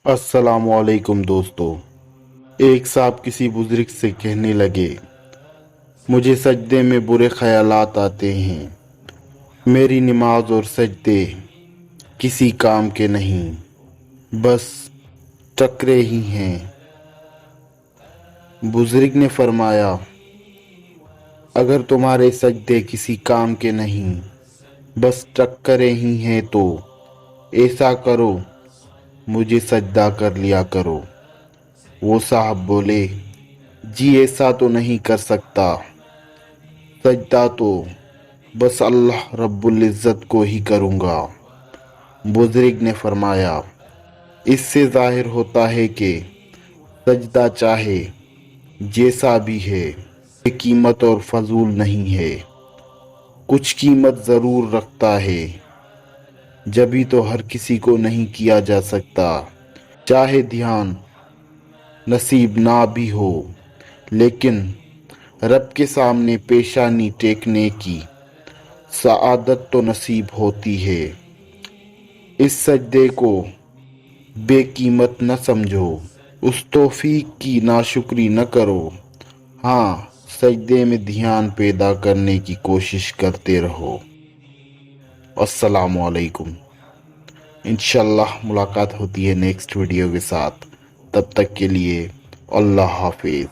अस्सलामुअलैकुम दोस्तों। एक साहब किसी बुजुर्ग से कहने लगे, मुझे सजदे में बुरे ख्यालात आते हैं। मेरी नमाज और सजदे किसी काम के नहीं, बस टकरे ही हैं। बुजुर्ग ने फरमाया, अगर तुम्हारे सजदे किसी काम के नहीं, बस टक्करे ही हैं, तो ऐसा करो, मुझे सजदा कर लिया करो। वो साहब बोले, जी ऐसा तो नहीं कर सकता। सजदा तो बस अल्लाह रब्बुल इज़्ज़त को ही करूँगा। बुजुर्ग ने फरमाया, इससे ज़ाहिर होता है कि सजदा चाहे जैसा भी है, ये कीमत और फजूल नहीं है, कुछ कीमत ज़रूर रखता है। जभी तो हर किसी को नहीं किया जा सकता, चाहे ध्यान नसीब ना भी हो, लेकिन रब के सामने पेशानी टेकने की सआदत तो नसीब होती है। इस सजदे को बेकीमत न समझो, उस तौफीक की नाशुक्री न करो। हाँ, सजदे में ध्यान पैदा करने की कोशिश करते रहो। अस्सलामु अलैकुम। इंशाल्लाह मुलाकात होती है नेक्स्ट वीडियो के साथ। तब तक के लिए अल्लाह हाफिज।